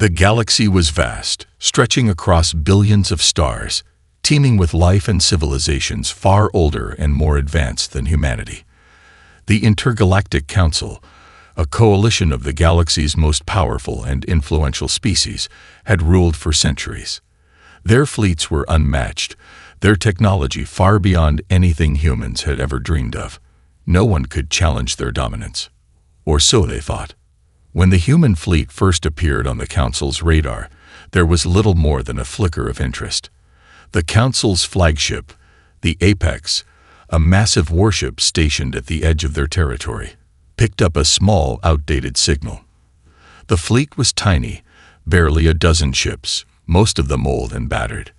The galaxy was vast, stretching across billions of stars, teeming with life and civilizations far older and more advanced than humanity. The Intergalactic Council, a coalition of the galaxy's most powerful and influential species, had ruled for centuries. Their fleets were unmatched, their technology far beyond anything humans had ever dreamed of. No one could challenge their dominance. Or so they thought. When the human fleet first appeared on the Council's radar, there was little more than a flicker of interest. The Council's flagship, the Apex, a massive warship stationed at the edge of their territory, picked up a small, outdated signal. The fleet was tiny, barely a dozen ships, most of them old and battered.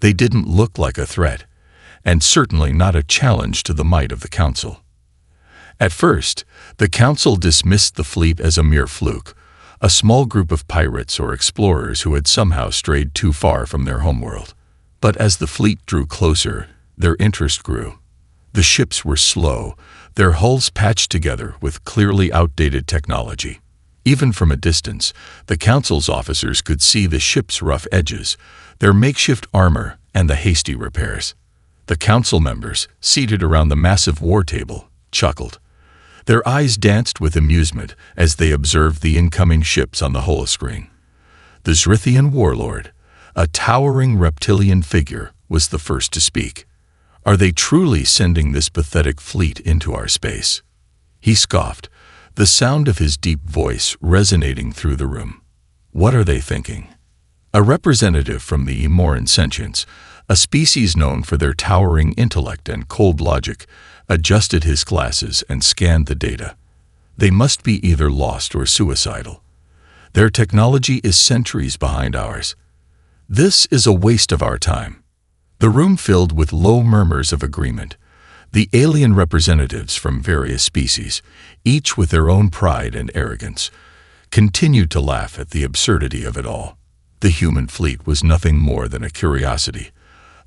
They didn't look like a threat, and certainly not a challenge to the might of the Council. At first, the Council dismissed the fleet as a mere fluke, a small group of pirates or explorers who had somehow strayed too far from their homeworld. But as the fleet drew closer, their interest grew. The ships were slow, their hulls patched together with clearly outdated technology. Even from a distance, the Council's officers could see the ship's rough edges, their makeshift armor, and the hasty repairs. The Council members, seated around the massive war table, chuckled. Their eyes danced with amusement as they observed the incoming ships on the holoscreen. The Zrithian warlord, a towering reptilian figure, was the first to speak. Are they truly sending this pathetic fleet into our space? He scoffed, the sound of his deep voice resonating through the room. What are they thinking? A representative from the Emoran sentients, a species known for their towering intellect and cold logic, adjusted his glasses and scanned the data. They must be either lost or suicidal. Their technology is centuries behind ours. This is a waste of our time. The room filled with low murmurs of agreement. The alien representatives from various species, each with their own pride and arrogance, continued to laugh at the absurdity of it all. The human fleet was nothing more than a curiosity,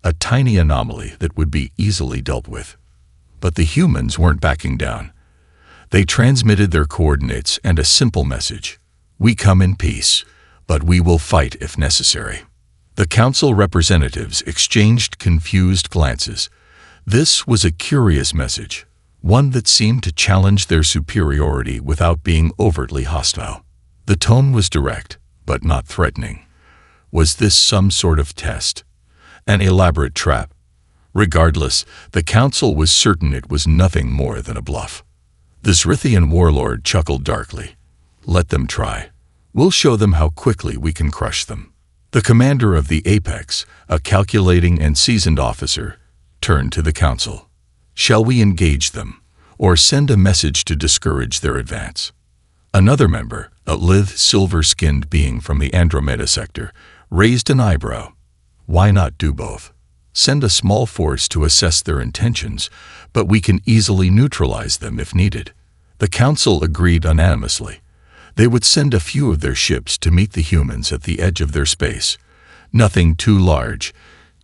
a tiny anomaly that would be easily dealt with. But the humans weren't backing down. They transmitted their coordinates and a simple message. We come in peace, but we will fight if necessary. The Council representatives exchanged confused glances. This was a curious message, one that seemed to challenge their superiority without being overtly hostile. The tone was direct, but not threatening. Was this some sort of test? An elaborate trap? Regardless, the Council was certain it was nothing more than a bluff. The Zrithian warlord chuckled darkly. Let them try. We'll show them how quickly we can crush them. The commander of the Apex, a calculating and seasoned officer, turned to the Council. Shall we engage them, or send a message to discourage their advance? Another member, a lithe, silver-skinned being from the Andromeda sector, raised an eyebrow. Why not do both? Send a small force to assess their intentions, but we can easily neutralize them if needed. The Council agreed unanimously. They would send a few of their ships to meet the humans at the edge of their space. Nothing too large,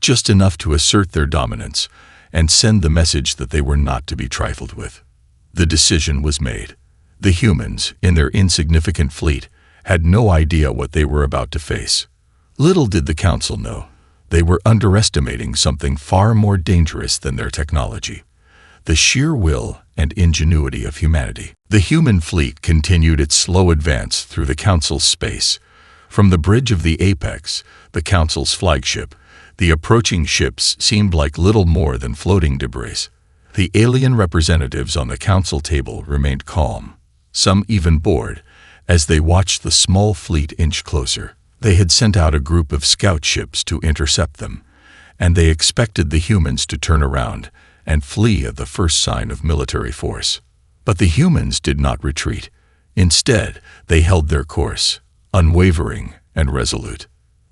just enough to assert their dominance and send the message that they were not to be trifled with. The decision was made. The humans, in their insignificant fleet, had no idea what they were about to face. Little did the Council know. They were underestimating something far more dangerous than their technology: the sheer will and ingenuity of humanity. The human fleet continued its slow advance through the Council's space. From the bridge of the Apex, the Council's flagship, the approaching ships seemed like little more than floating debris. The alien representatives on the Council table remained calm, some even bored, as they watched the small fleet inch closer. They had sent out a group of scout ships to intercept them, and they expected the humans to turn around and flee at the first sign of military force. But the humans did not retreat. Instead, they held their course, unwavering and resolute.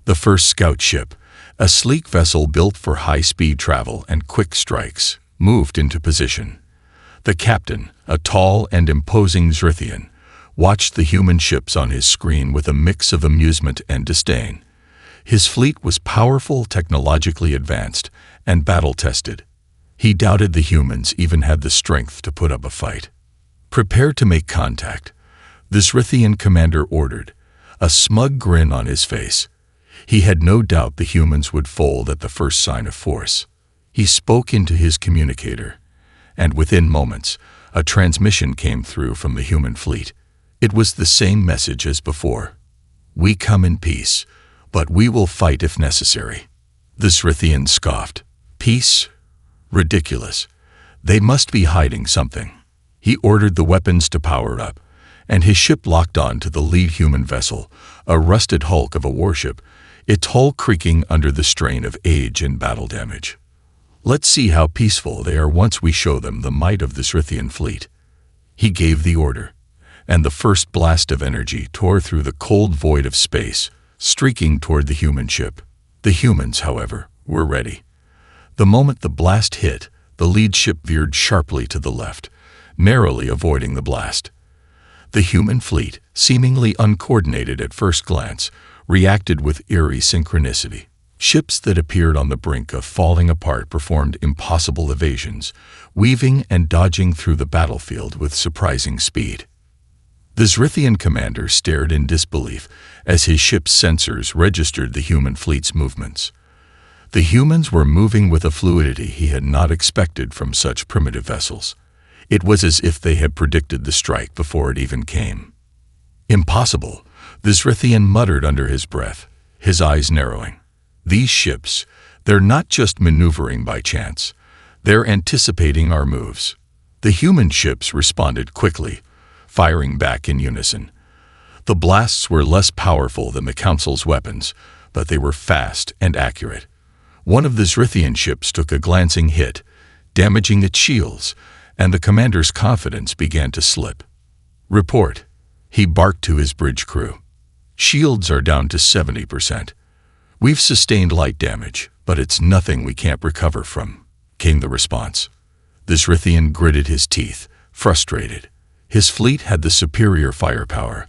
The first scout ship, a sleek vessel built for high-speed travel and quick strikes, moved into position. The captain, a tall and imposing Zrithian, watched the human ships on his screen with a mix of amusement and disdain. His fleet was powerful, technologically advanced, and battle-tested. He doubted the humans even had the strength to put up a fight. Prepare to make contact, the Zrithian commander ordered. a smug grin on his face. He had no doubt the humans would fold at the first sign of force. He spoke into his communicator, and within moments, a transmission came through from the human fleet. It was the same message as before. "We come in peace, but we will fight if necessary." The Zrithian scoffed. "Peace? Ridiculous. They must be hiding something." He ordered the weapons to power up, and his ship locked on to the lead human vessel, a rusted hulk of a warship, its hull creaking under the strain of age and battle damage. "Let's see how peaceful they are once we show them the might of the Zrithian fleet." He gave the order, and the first blast of energy tore through the cold void of space, streaking toward the human ship. The humans, however, were ready. The moment the blast hit, the lead ship veered sharply to the left, narrowly avoiding the blast. The human fleet, seemingly uncoordinated at first glance, reacted with eerie synchronicity. Ships that appeared on the brink of falling apart performed impossible evasions, weaving and dodging through the battlefield with surprising speed. The Zrithian commander stared in disbelief as his ship's sensors registered the human fleet's movements. The humans were moving with a fluidity he had not expected from such primitive vessels. It was as if they had predicted the strike before it even came. "Impossible," the Zrithian muttered under his breath, his eyes narrowing. "These ships, they're not just maneuvering by chance. They're anticipating our moves." The human ships responded quickly, firing back in unison. The blasts were less powerful than the Council's weapons, but they were fast and accurate. One of the Zrithian ships took a glancing hit, damaging its shields, and the commander's confidence began to slip. "Report," he barked to his bridge crew. "Shields are down to 70%. We've sustained light damage, but it's nothing we can't recover from," came the response. The Zrithian gritted his teeth, frustrated. His fleet had the superior firepower,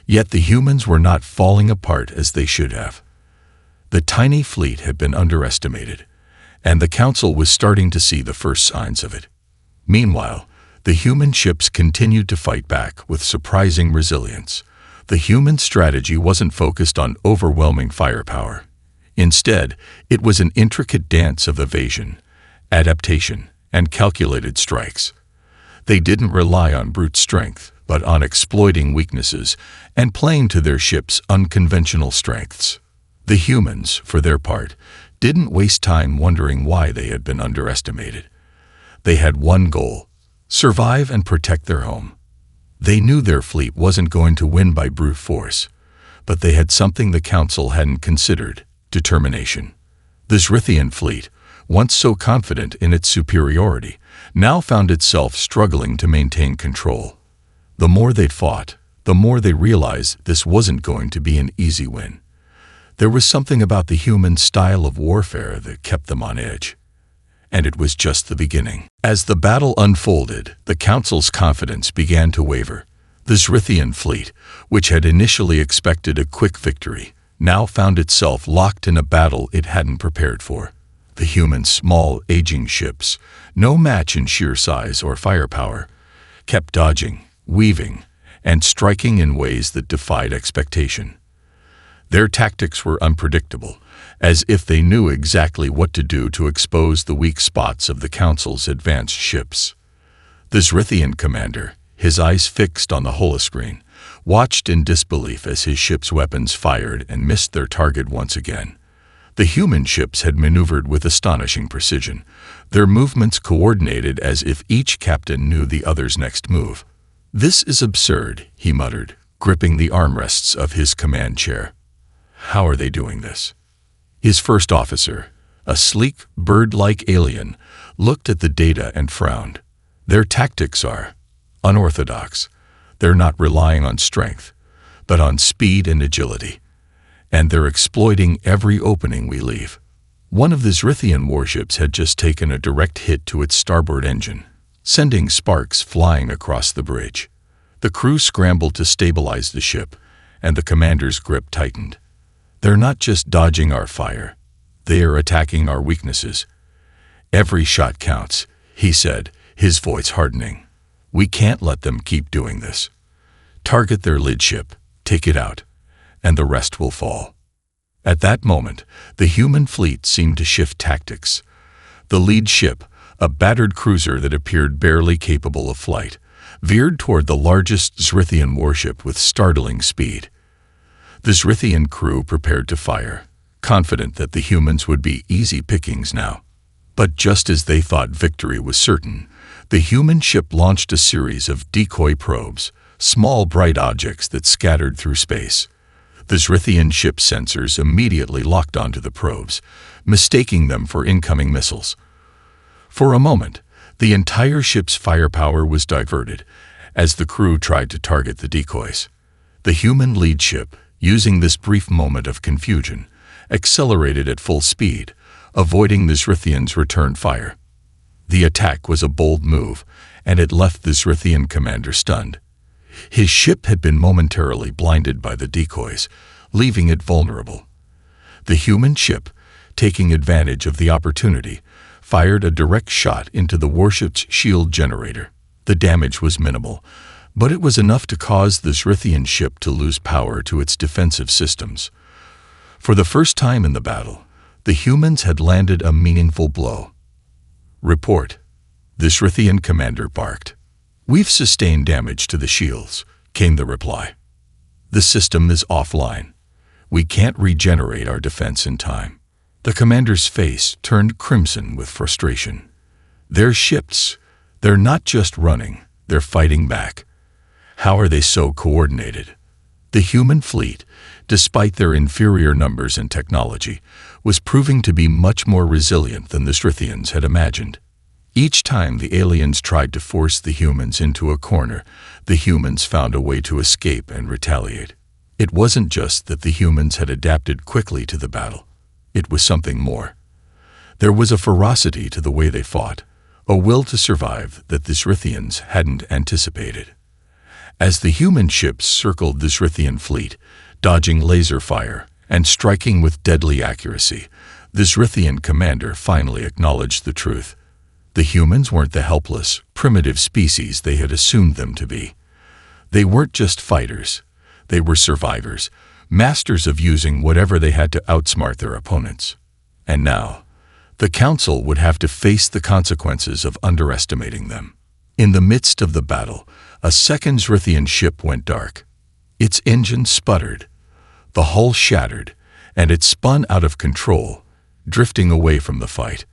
yet the humans were not falling apart as they should have. The tiny fleet had been underestimated, and the Council was starting to see the first signs of it. Meanwhile, the human ships continued to fight back with surprising resilience. The human strategy wasn't focused on overwhelming firepower. Instead, it was an intricate dance of evasion, adaptation, and calculated strikes. They didn't rely on brute strength, but on exploiting weaknesses and playing to their ship's unconventional strengths. The humans, for their part, didn't waste time wondering why they had been underestimated. They had one goal: survive and protect their home. They knew their fleet wasn't going to win by brute force, but they had something the Council hadn't considered: determination. The Zrithian fleet, once so confident in its superiority, now found itself struggling to maintain control. The more they'd fought, the more they realized this wasn't going to be an easy win. There was something about the human style of warfare that kept them on edge. And it was just the beginning. As the battle unfolded, the Council's confidence began to waver. The Zrithian fleet, which had initially expected a quick victory, now found itself locked in a battle it hadn't prepared for. The humans' small, aging ships, no match in sheer size or firepower, kept dodging, weaving, and striking in ways that defied expectation. Their tactics were unpredictable, as if they knew exactly what to do to expose the weak spots of the Council's advanced ships. The Zrithian commander, his eyes fixed on the holoscreen, watched in disbelief as his ship's weapons fired and missed their target once again. The human ships had maneuvered with astonishing precision, their movements coordinated as if each captain knew the other's next move. "This is absurd," he muttered, gripping the armrests of his command chair. "How are they doing this?" His first officer, a sleek, bird-like alien, looked at the data and frowned. "Their tactics are unorthodox. They're not relying on strength, but on speed and agility. And they're exploiting every opening we leave." One of the Zrithian warships had just taken a direct hit to its starboard engine, sending sparks flying across the bridge. The crew scrambled to stabilize the ship, and the commander's grip tightened. "They're not just dodging our fire. They are attacking our weaknesses. Every shot counts," he said, his voice hardening. "We can't let them keep doing this. Target their lead ship, take it out, and the rest will fall. At that moment, the human fleet seemed to shift tactics. The lead ship, a battered cruiser that appeared barely capable of flight, veered toward the largest Zrithian warship with startling speed. The Zrithian crew prepared to fire, confident that the humans would be easy pickings now. But just as they thought victory was certain, the human ship launched a series of decoy probes, small bright objects that scattered through space. The Zrithian ship sensors immediately locked onto the probes, mistaking them for incoming missiles. For a moment, the entire ship's firepower was diverted as the crew tried to target the decoys. The human lead ship, using this brief moment of confusion, accelerated at full speed, avoiding the Zrithians' return fire. The attack was a bold move, and it left the Zrithian commander stunned. His ship had been momentarily blinded by the decoys, leaving it vulnerable. The human ship, taking advantage of the opportunity, fired a direct shot into the warship's shield generator. The damage was minimal, but it was enough to cause the Zrithian ship to lose power to its defensive systems. For the first time in the battle, the humans had landed a meaningful blow. "Report," the Zrithian commander barked. "We've sustained damage to the shields," came the reply. "The system is offline. We can't regenerate our defense in time." The commander's face turned crimson with frustration. Their ships, they're not just running, they're fighting back. How are they so coordinated? The human fleet, despite their inferior numbers and technology, was proving to be much more resilient than the Zrithians had imagined. Each time the aliens tried to force the humans into a corner, the humans found a way to escape and retaliate. It wasn't just that the humans had adapted quickly to the battle. It was something more. There was a ferocity to the way they fought, a will to survive that the Zrithians hadn't anticipated. As the human ships circled the Zrithian fleet, dodging laser fire and striking with deadly accuracy, the Zrithian commander finally acknowledged the truth. The humans weren't the helpless, primitive species they had assumed them to be. They weren't just fighters. They were survivors, masters of using whatever they had to outsmart their opponents. And now, the Council would have to face the consequences of underestimating them. In the midst of the battle, a second Zrithian ship went dark. Its engine sputtered, the hull shattered, and it spun out of control, drifting away from the fight.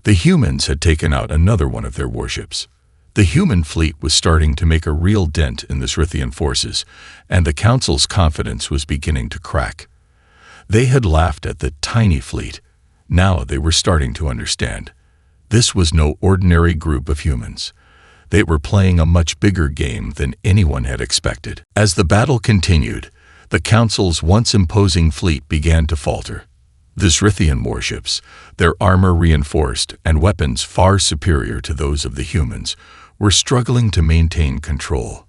The humans had taken out another one of their warships. The human fleet was starting to make a real dent in the Zrithian forces, and the Council's confidence was beginning to crack. They had laughed at the tiny fleet. Now they were starting to understand. This was no ordinary group of humans. They were playing a much bigger game than anyone had expected. As the battle continued, the Council's once imposing fleet began to falter. The Zrithian warships, their armor reinforced and weapons far superior to those of the humans, were struggling to maintain control.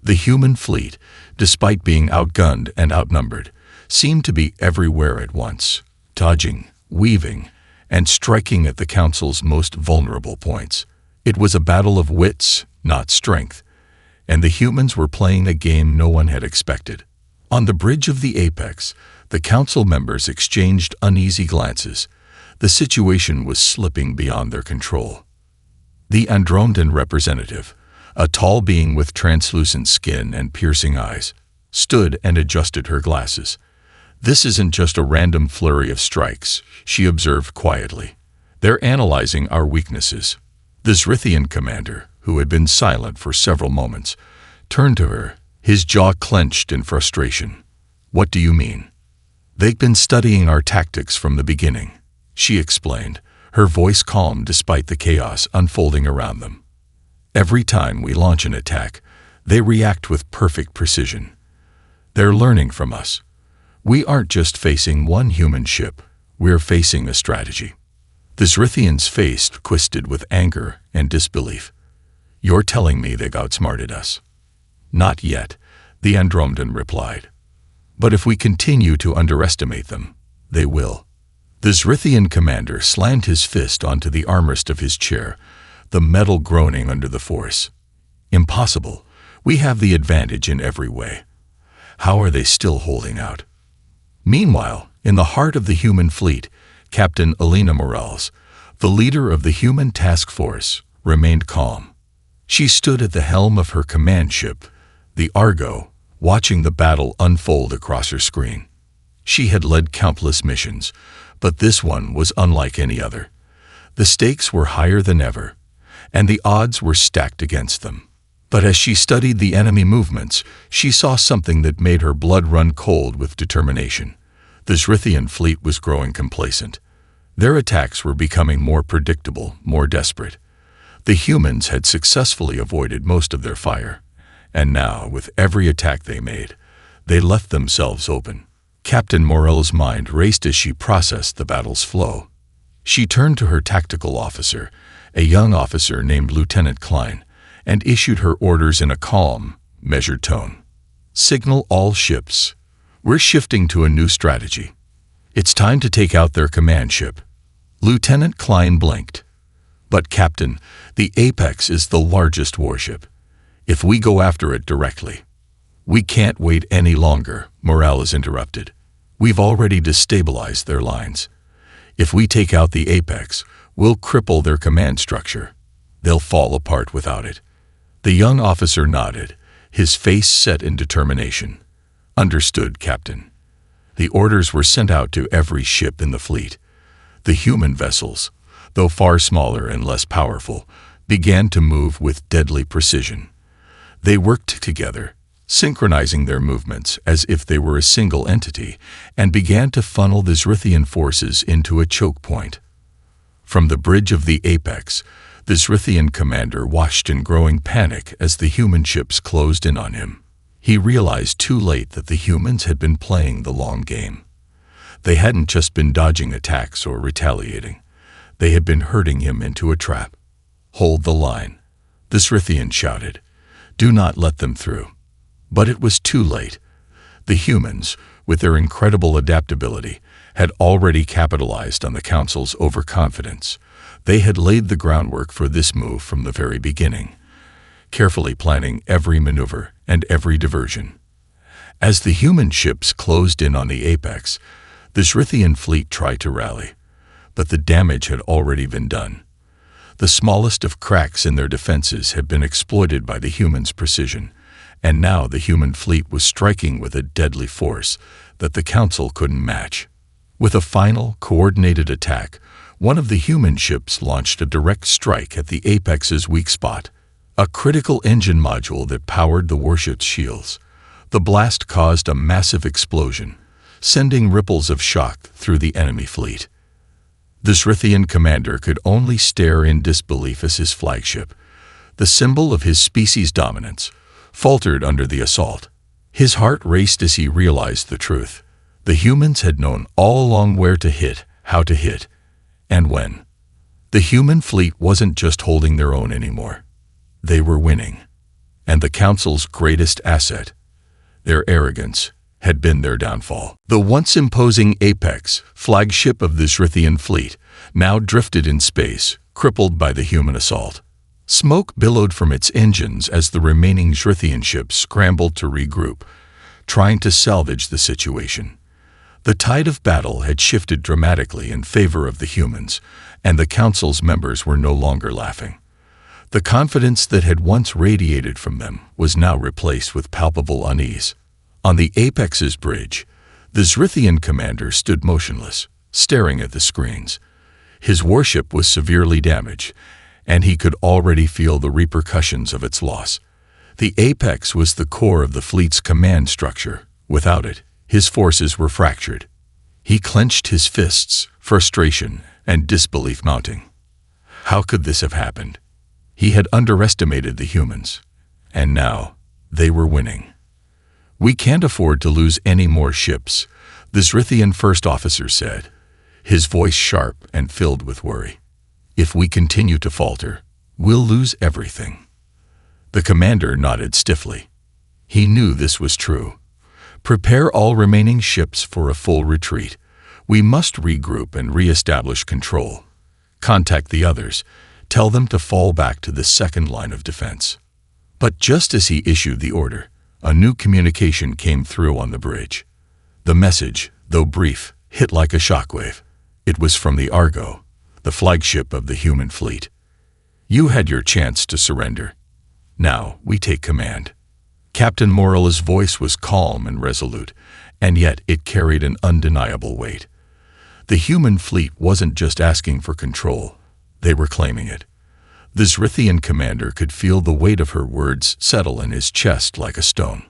The human fleet, despite being outgunned and outnumbered, seemed to be everywhere at once, dodging, weaving, and striking at the Council's most vulnerable points. It was a battle of wits, not strength, and the humans were playing a game no one had expected. On the bridge of the apex, the Council members exchanged uneasy glances. The situation was slipping beyond their control. The Andromedan representative, a tall being with translucent skin and piercing eyes, stood and adjusted her glasses. "This isn't just a random flurry of strikes," she observed quietly. "They're analyzing our weaknesses." The Zrithian commander, who had been silent for several moments, turned to her, his jaw clenched in frustration. "What do you mean?" "They've been studying our tactics from the beginning," she explained, her voice calm despite the chaos unfolding around them. "Every time we launch an attack, they react with perfect precision. They're learning from us. We aren't just facing one human ship, we're facing a strategy." The Zrithian's face twisted with anger and disbelief. "You're telling me they've outsmarted us?" "Not yet," the Andromedan replied. "But if we continue to underestimate them, they will." The Zrithian commander slammed his fist onto the armrest of his chair, the metal groaning under the force. "Impossible. We have the advantage in every way." How are they still holding out? Meanwhile, in the heart of the human fleet, Captain Elena Morales, the leader of the human task force, remained calm. She stood at the helm of her command ship, the Argo, watching the battle unfold across her screen. She had led countless missions, but this one was unlike any other. The stakes were higher than ever, and the odds were stacked against them. But as she studied the enemy movements, she saw something that made her blood run cold with determination. The Zrithian fleet was growing complacent. Their attacks were becoming more predictable, more desperate. The humans had successfully avoided most of their fire, and now, with every attack they made, they left themselves open. Captain Morell's mind raced as she processed the battle's flow. She turned to her tactical officer, a young officer named Lieutenant Klein, and issued her orders in a calm, measured tone. Signal all ships. We're shifting to a new strategy. It's time to take out their command ship. Lieutenant Klein blinked. But Captain, the Apex is the largest warship. If we go after it directly. We can't wait any longer, Morales interrupted. We've already destabilized their lines. If we take out the Apex, we'll cripple their command structure. They'll fall apart without it. The young officer nodded, his face set in determination. Understood, Captain. The orders were sent out to every ship in the fleet. The human vessels, though far smaller and less powerful, began to move with deadly precision. They worked together, synchronizing their movements as if they were a single entity, and began to funnel the Zrithian forces into a choke point. From the bridge of the Apex, the Zrithian commander watched in growing panic as the human ships closed in on him. He realized too late that the humans had been playing the long game. They hadn't just been dodging attacks or retaliating. They had been herding him into a trap. Hold the line, the Zrithian shouted. Do not let them through. But it was too late. The humans, with their incredible adaptability, had already capitalized on the Council's overconfidence. They had laid the groundwork for this move from the very beginning, carefully planning every maneuver and every diversion. As the human ships closed in on the Apex, the Zrithian fleet tried to rally, but the damage had already been done. The smallest of cracks in their defenses had been exploited by the humans' precision, and now the human fleet was striking with a deadly force that the Council couldn't match. With a final, coordinated attack, one of the human ships launched a direct strike at the Apex's weak spot, a critical engine module that powered the warship's shields. The blast caused a massive explosion, sending ripples of shock through the enemy fleet. The Zrithian commander could only stare in disbelief as his flagship, the symbol of his species' dominance, faltered under the assault. His heart raced as he realized the truth. The humans had known all along where to hit, how to hit, and when. The human fleet wasn't just holding their own anymore. They were winning. And the Council's greatest asset, their arrogance, had been their downfall. The once imposing Apex, flagship of the Zrithian fleet, now drifted in space, crippled by the human assault. Smoke billowed from its engines as the remaining Zrithian ships scrambled to regroup, trying to salvage the situation. The tide of battle had shifted dramatically in favor of the humans, and the Council's members were no longer laughing. The confidence that had once radiated from them was now replaced with palpable unease. On the Apex's bridge, the Zrithian commander stood motionless, staring at the screens. His warship was severely damaged, and he could already feel the repercussions of its loss. The Apex was the core of the fleet's command structure. Without it, his forces were fractured. He clenched his fists, frustration and disbelief mounting. How could this have happened? He had underestimated the humans, and now they were winning. We can't afford to lose any more ships, the Zrithian first officer said, his voice sharp and filled with worry. If we continue to falter, we'll lose everything. The commander nodded stiffly. He knew this was true. Prepare all remaining ships for a full retreat. We must regroup and re-establish control. Contact the others. Tell them to fall back to the second line of defense. But just as he issued the order, a new communication came through on the bridge. The message, though brief, hit like a shockwave. It was from the Argo, the flagship of the human fleet. You had your chance to surrender. Now we take command. Captain Morella's voice was calm and resolute, and yet it carried an undeniable weight. The human fleet wasn't just asking for control, they were claiming it. The Zrithian commander could feel the weight of her words settle in his chest like a stone.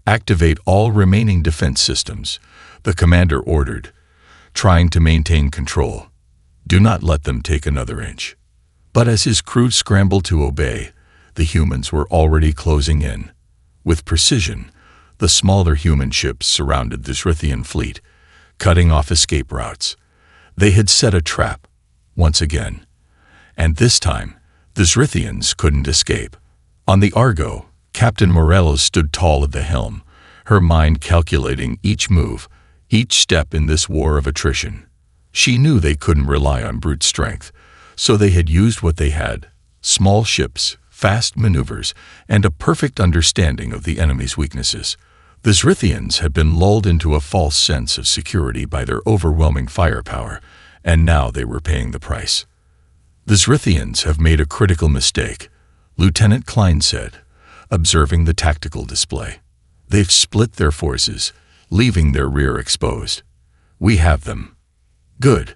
Activate all remaining defense systems, the commander ordered, trying to maintain control. Do not let them take another inch. But as his crew scrambled to obey, the humans were already closing in. With precision, the smaller human ships surrounded the Zrithian fleet, cutting off escape routes. They had set a trap, once again. And this time, the Zrithians couldn't escape. On the Argo, Captain Morelos stood tall at the helm, her mind calculating each move, each step in this war of attrition. She knew they couldn't rely on brute strength, so they had used what they had: small ships, fast maneuvers, and a perfect understanding of the enemy's weaknesses. The Zrithians had been lulled into a false sense of security by their overwhelming firepower, and now they were paying the price. The Zrithians have made a critical mistake, Lieutenant Klein said, observing the tactical display. They've split their forces, leaving their rear exposed. We have them. Good,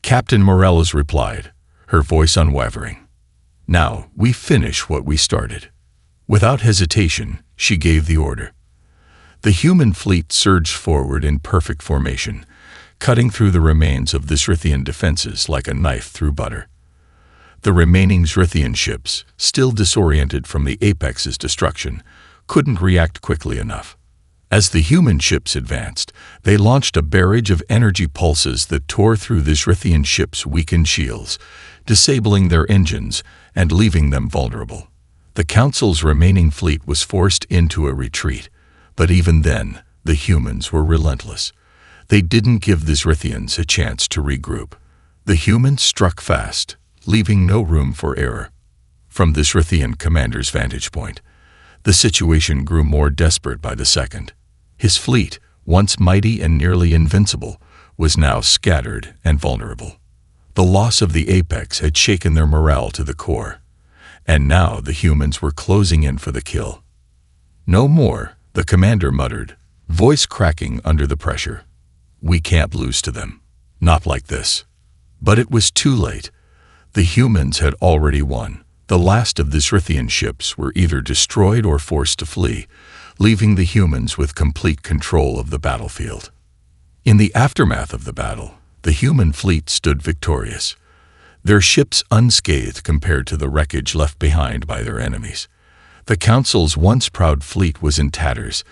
Captain Morelos replied, her voice unwavering. Now we finish what we started. Without hesitation, she gave the order. The human fleet surged forward in perfect formation, cutting through the remains of the Zrithian defenses like a knife through butter. The remaining Zrithian ships, still disoriented from the Apex's destruction, couldn't react quickly enough. As the human ships advanced, they launched a barrage of energy pulses that tore through the Zrithian ships' weakened shields, disabling their engines and leaving them vulnerable. The Council's remaining fleet was forced into a retreat, but even then, the humans were relentless. They didn't give the Zrithians a chance to regroup. The humans struck fast, leaving no room for error. From the Zrithian commander's vantage point, the situation grew more desperate by the second. His fleet, once mighty and nearly invincible, was now scattered and vulnerable. The loss of the Apex had shaken their morale to the core, and now the humans were closing in for the kill. No more, the commander muttered, voice cracking under the pressure. We can't lose to them. Not like this. But it was too late. The humans had already won. The last of the Zrithian ships were either destroyed or forced to flee, leaving the humans with complete control of the battlefield. In the aftermath of the battle, the human fleet stood victorious, their ships unscathed compared to the wreckage left behind by their enemies. The Council's once proud fleet was in tatters,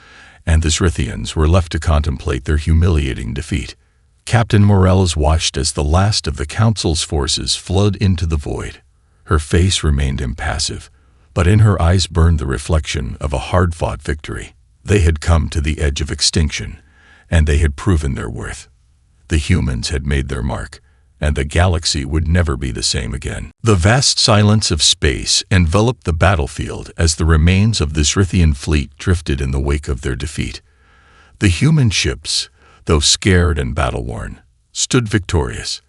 and the Zrithians were left to contemplate their humiliating defeat. Captain Morelos watched as the last of the Council's forces flowed into the void. Her face remained impassive, but in her eyes burned the reflection of a hard-fought victory. They had come to the edge of extinction, and they had proven their worth. The humans had made their mark, and the galaxy would never be the same again. The vast silence of space enveloped the battlefield as the remains of the Zrithian fleet drifted in the wake of their defeat. The human ships, though scared and battle-worn, stood victorious.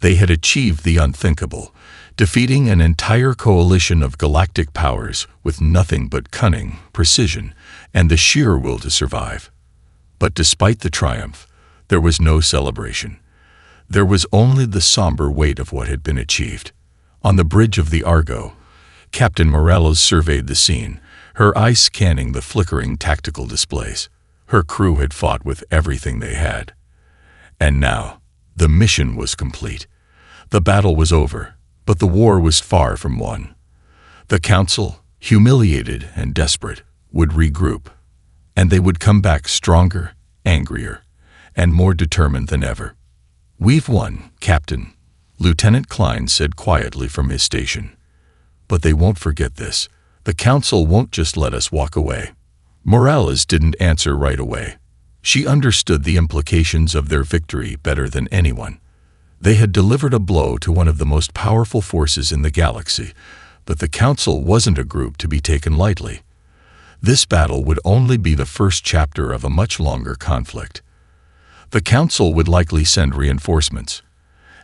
They had achieved the unthinkable, defeating an entire coalition of galactic powers with nothing but cunning, precision, and the sheer will to survive. But despite the triumph, there was no celebration. There was only the somber weight of what had been achieved. On the bridge of the Argo, Captain Morelos surveyed the scene, her eyes scanning the flickering tactical displays. Her crew had fought with everything they had. And now, the mission was complete. The battle was over, but the war was far from won. The Council, humiliated and desperate, would regroup, and they would come back stronger, angrier, and more determined than ever. We've won, Captain, Lieutenant Klein said quietly from his station. But they won't forget this. The Council won't just let us walk away. Morales didn't answer right away. She understood the implications of their victory better than anyone. They had delivered a blow to one of the most powerful forces in the galaxy, but the Council wasn't a group to be taken lightly. This battle would only be the first chapter of a much longer conflict. The Council would likely send reinforcements,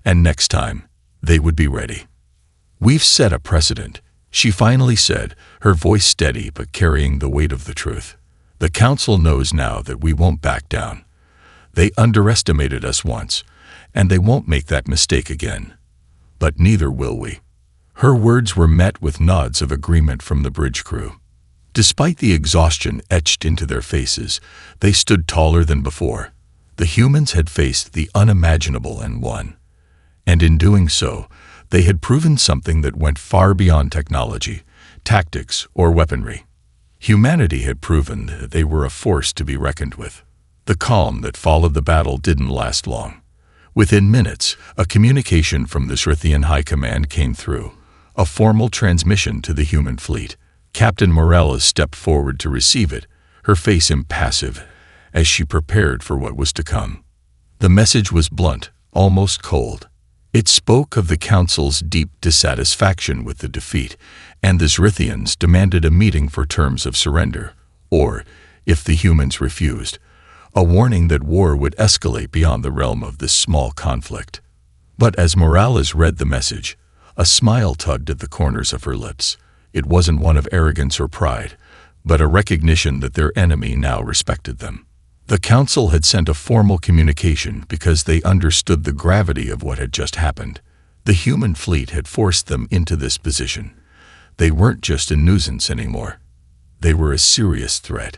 and next time, they would be ready. "We've set a precedent," she finally said, her voice steady but carrying the weight of the truth. "The Council knows now that we won't back down. They underestimated us once, and they won't make that mistake again. But neither will we." Her words were met with nods of agreement from the bridge crew. Despite the exhaustion etched into their faces, they stood taller than before. The humans had faced the unimaginable and won. And in doing so, they had proven something that went far beyond technology, tactics, or weaponry. Humanity had proven that they were a force to be reckoned with. The calm that followed the battle didn't last long. Within minutes, a communication from the Srithian High Command came through, a formal transmission to the human fleet. Captain Morales stepped forward to receive it, her face impassive, as she prepared for what was to come. The message was blunt, almost cold. It spoke of the Council's deep dissatisfaction with the defeat, and the Zrithians demanded a meeting for terms of surrender, or, if the humans refused, a warning that war would escalate beyond the realm of this small conflict. But as Morales read the message, a smile tugged at the corners of her lips. It wasn't one of arrogance or pride, but a recognition that their enemy now respected them. The Council had sent a formal communication because they understood the gravity of what had just happened. The human fleet had forced them into this position. They weren't just a nuisance anymore. They were a serious threat.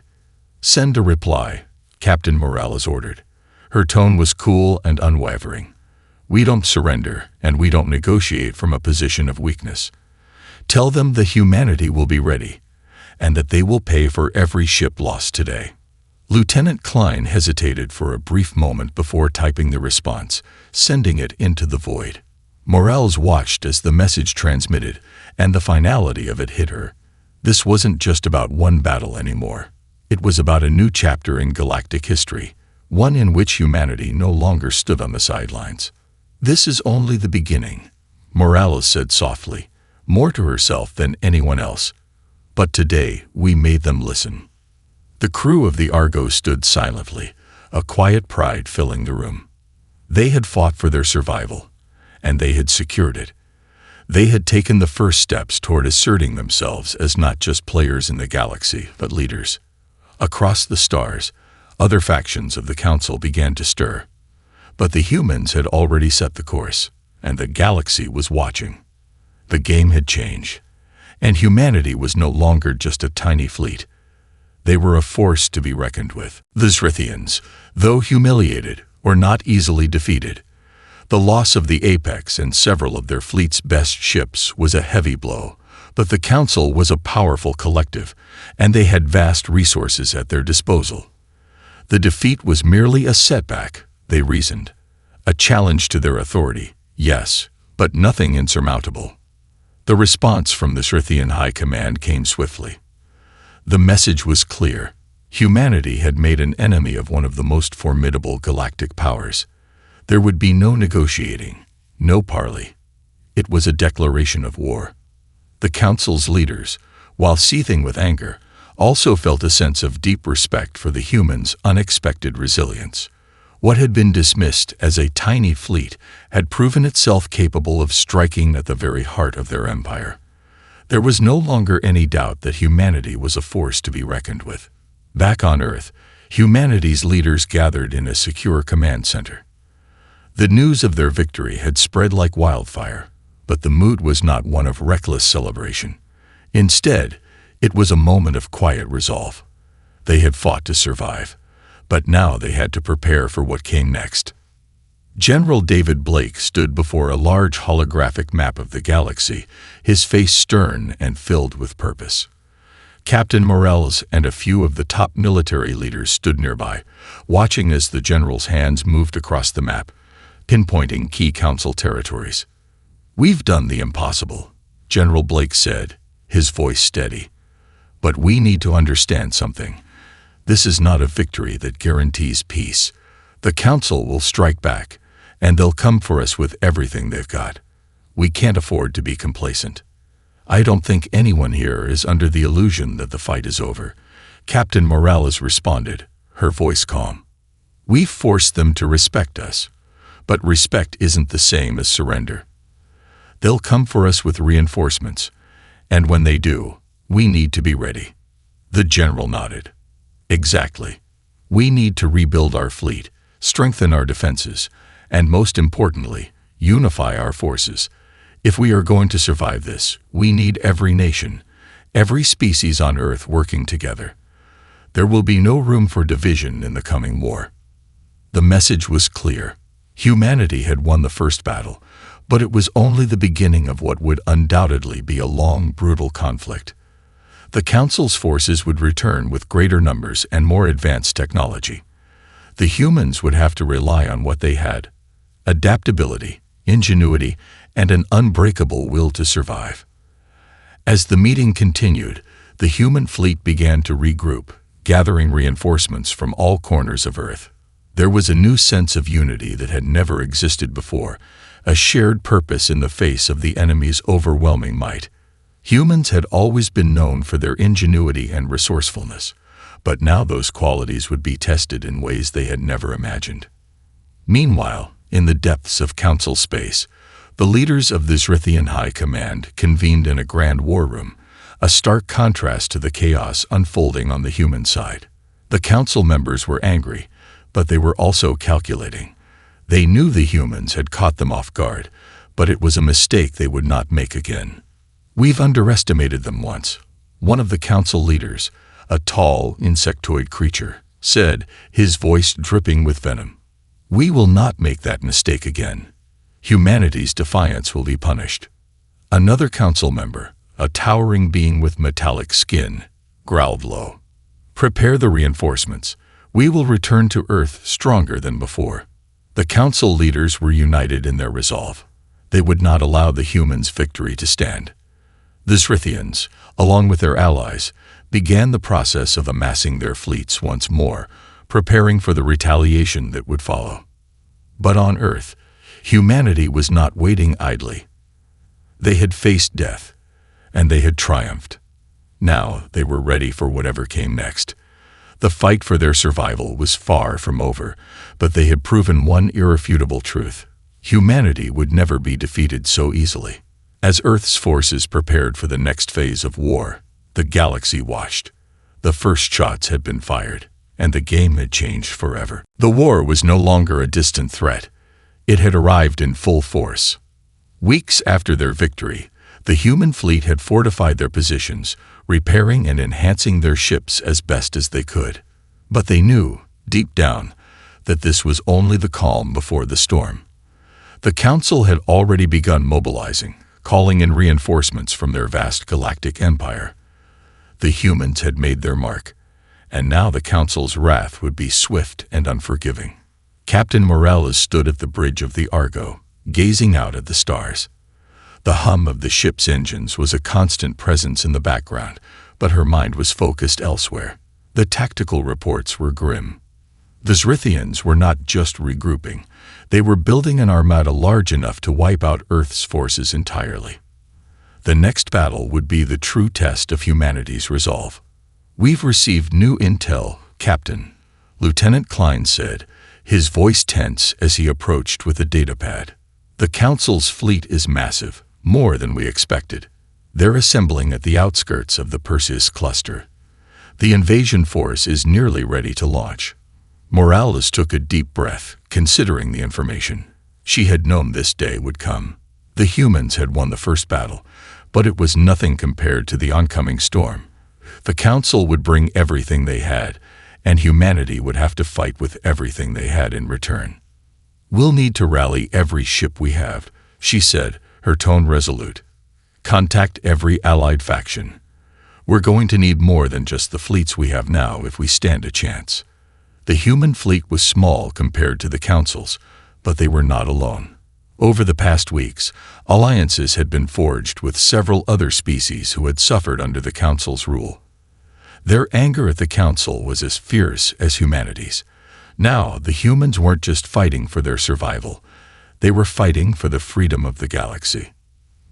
"Send a reply," Captain Morales ordered. Her tone was cool and unwavering. "We don't surrender, and we don't negotiate from a position of weakness. Tell them the humanity will be ready, and that they will pay for every ship lost today." Lieutenant Klein hesitated for a brief moment before typing the response, sending it into the void. Morales watched as the message transmitted, and the finality of it hit her. This wasn't just about one battle anymore. It was about a new chapter in galactic history, one in which humanity no longer stood on the sidelines. "This is only the beginning," Morales said softly, more to herself than anyone else. "But today we made them listen." The crew of the Argo stood silently, a quiet pride filling the room. They had fought for their survival, and they had secured it. They had taken the first steps toward asserting themselves as not just players in the galaxy, but leaders. Across the stars, other factions of the Council began to stir. But the humans had already set the course, and the galaxy was watching. The game had changed, and humanity was no longer just a tiny fleet. They were a force to be reckoned with. The Zrithians, though humiliated, were not easily defeated. The loss of the Apex and several of their fleet's best ships was a heavy blow, but the Council was a powerful collective, and they had vast resources at their disposal. The defeat was merely a setback, they reasoned. A challenge to their authority, yes, but nothing insurmountable. The response from the Srithian High Command came swiftly. The message was clear. Humanity had made an enemy of one of the most formidable galactic powers. There would be no negotiating, no parley. It was a declaration of war. The Council's leaders, while seething with anger, also felt a sense of deep respect for the humans' unexpected resilience. What had been dismissed as a tiny fleet had proven itself capable of striking at the very heart of their empire. There was no longer any doubt that humanity was a force to be reckoned with. Back on Earth, humanity's leaders gathered in a secure command center. The news of their victory had spread like wildfire, but the mood was not one of reckless celebration. Instead, it was a moment of quiet resolve. They had fought to survive, but now they had to prepare for what came next. General David Blake stood before a large holographic map of the galaxy, his face stern and filled with purpose. Captain Morales and a few of the top military leaders stood nearby, watching as the general's hands moved across the map, pinpointing key Council territories. "We've done the impossible," General Blake said, his voice steady. "But we need to understand something. This is not a victory that guarantees peace. The Council will strike back, and they'll come for us with everything they've got. We can't afford to be complacent. I don't think anyone here is under the illusion that the fight is over, Captain Morales responded, her voice calm. "We've forced them to respect us, but respect isn't the same as surrender. They'll come for us with reinforcements, and when they do, we need to be ready." The general nodded. "Exactly. We need to rebuild our fleet, strengthen our defenses, and most importantly, unify our forces. If we are going to survive this, we need every nation, every species on Earth working together. There will be no room for division in the coming war." The message was clear. Humanity had won the first battle, but it was only the beginning of what would undoubtedly be a long, brutal conflict. The Council's forces would return with greater numbers and more advanced technology. The humans would have to rely on what they had: adaptability, ingenuity, and an unbreakable will to survive. As the meeting continued, the human fleet began to regroup, gathering reinforcements from all corners of Earth. There was a new sense of unity that had never existed before, a shared purpose in the face of the enemy's overwhelming might. Humans had always been known for their ingenuity and resourcefulness, but now those qualities would be tested in ways they had never imagined. Meanwhile, in the depths of Council space, the leaders of the Zrithian High Command convened in a grand war room, a stark contrast to the chaos unfolding on the human side. The Council members were angry, but they were also calculating. They knew the humans had caught them off guard, but it was a mistake they would not make again. "We've underestimated them once," one of the Council leaders, a tall, insectoid creature, said, his voice dripping with venom. "We will not make that mistake again. Humanity's defiance will be punished." Another Council member, a towering being with metallic skin, growled low. "Prepare the reinforcements. We will return to Earth stronger than before." The Council leaders were united in their resolve. They would not allow the humans' victory to stand. The Zrithians, along with their allies, began the process of amassing their fleets once more, preparing for the retaliation that would follow. But on Earth, humanity was not waiting idly. They had faced death, and they had triumphed. Now they were ready for whatever came next. The fight for their survival was far from over, but they had proven one irrefutable truth: humanity would never be defeated so easily. As Earth's forces prepared for the next phase of war, the galaxy watched. The first shots had been fired, and the game had changed forever. The war was no longer a distant threat. It had arrived in full force. Weeks after their victory, the human fleet had fortified their positions, repairing and enhancing their ships as best as they could. But they knew, deep down, that this was only the calm before the storm. The Council had already begun mobilizing, calling in reinforcements from their vast galactic empire. The humans had made their mark, and now the Council's wrath would be swift and unforgiving. Captain Morales stood at the bridge of the Argo, gazing out at the stars. The hum of the ship's engines was a constant presence in the background, but her mind was focused elsewhere. The tactical reports were grim. The Zrithians were not just regrouping. They were building an armada large enough to wipe out Earth's forces entirely. The next battle would be the true test of humanity's resolve. "We've received new intel, Captain," Lieutenant Klein said, his voice tense as he approached with a datapad. "The Council's fleet is massive, more than we expected. They're assembling at the outskirts of the Perseus cluster. The invasion force is nearly ready to launch." Morales took a deep breath, considering the information. She had known this day would come. The humans had won the first battle, but it was nothing compared to the oncoming storm. The Council would bring everything they had, and humanity would have to fight with everything they had in return. "We'll need to rally every ship we have," she said, her tone resolute. "Contact every allied faction. We're going to need more than just the fleets we have now if we stand a chance." The human fleet was small compared to the Council's, but they were not alone. Over the past weeks, alliances had been forged with several other species who had suffered under the Council's rule. Their anger at the Council was as fierce as humanity's. Now, the humans weren't just fighting for their survival. They were fighting for the freedom of the galaxy.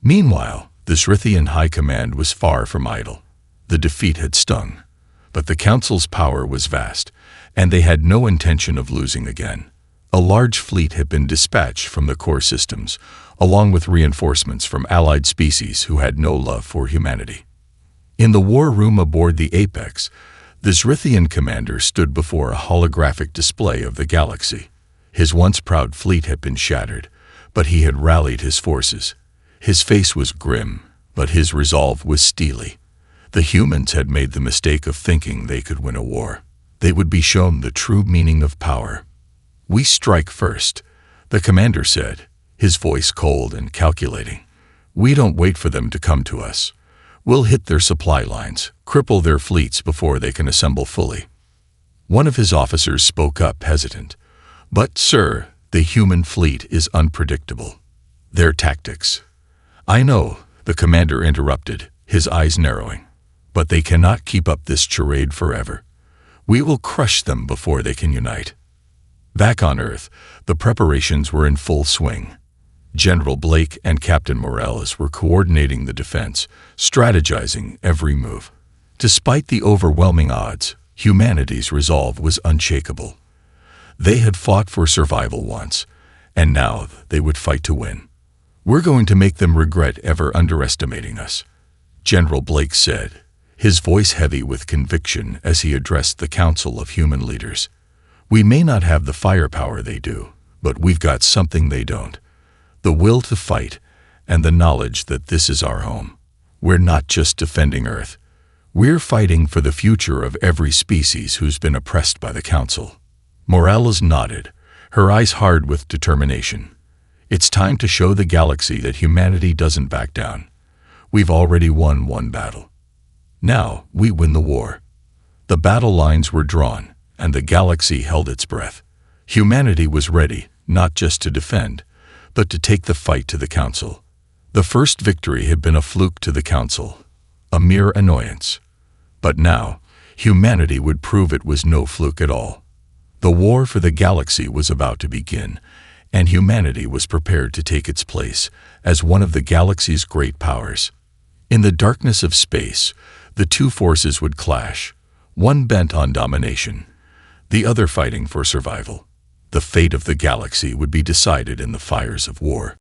Meanwhile, the Zrithian High Command was far from idle. The defeat had stung, But the Council's power was vast, and they had no intention of losing again. A large fleet had been dispatched from the core systems, along with reinforcements from allied species who had no love for humanity. In the war room aboard the Apex, the Zrithian commander stood before a holographic display of the galaxy. His once proud fleet had been shattered, but he had rallied his forces. His face was grim, but his resolve was steely. The humans had made the mistake of thinking they could win a war. They would be shown the true meaning of power. "We strike first," the commander said, his voice cold and calculating. "We don't wait for them to come to us. We'll hit their supply lines, cripple their fleets before they can assemble fully." One of his officers spoke up, hesitant. "But, sir, the human fleet is unpredictable. Their tactics—" "I know," the commander interrupted, his eyes narrowing. "But they cannot keep up this charade forever. We will crush them before they can unite." Back on Earth, the preparations were in full swing. General Blake and Captain Morales were coordinating the defense, strategizing every move. Despite the overwhelming odds, humanity's resolve was unshakable. They had fought for survival once, and now they would fight to win. "We're going to make them regret ever underestimating us," General Blake said, his voice heavy with conviction as he addressed the Council of Human Leaders. "We may not have the firepower they do, but we've got something they don't. The will to fight, and the knowledge that this is our home. We're not just defending Earth. We're fighting for the future of every species who's been oppressed by the Council." Morales nodded, her eyes hard with determination. "It's time to show the galaxy that humanity doesn't back down. We've already won one battle. Now we win the war." The battle lines were drawn, and the galaxy held its breath. Humanity was ready, not just to defend, but to take the fight to the Council. The first victory had been a fluke to the Council, a mere annoyance. But now, humanity would prove it was no fluke at all. The war for the galaxy was about to begin, and humanity was prepared to take its place as one of the galaxy's great powers. In the darkness of space, the two forces would clash, one bent on domination, the other fighting for survival. The fate of the galaxy would be decided in the fires of war.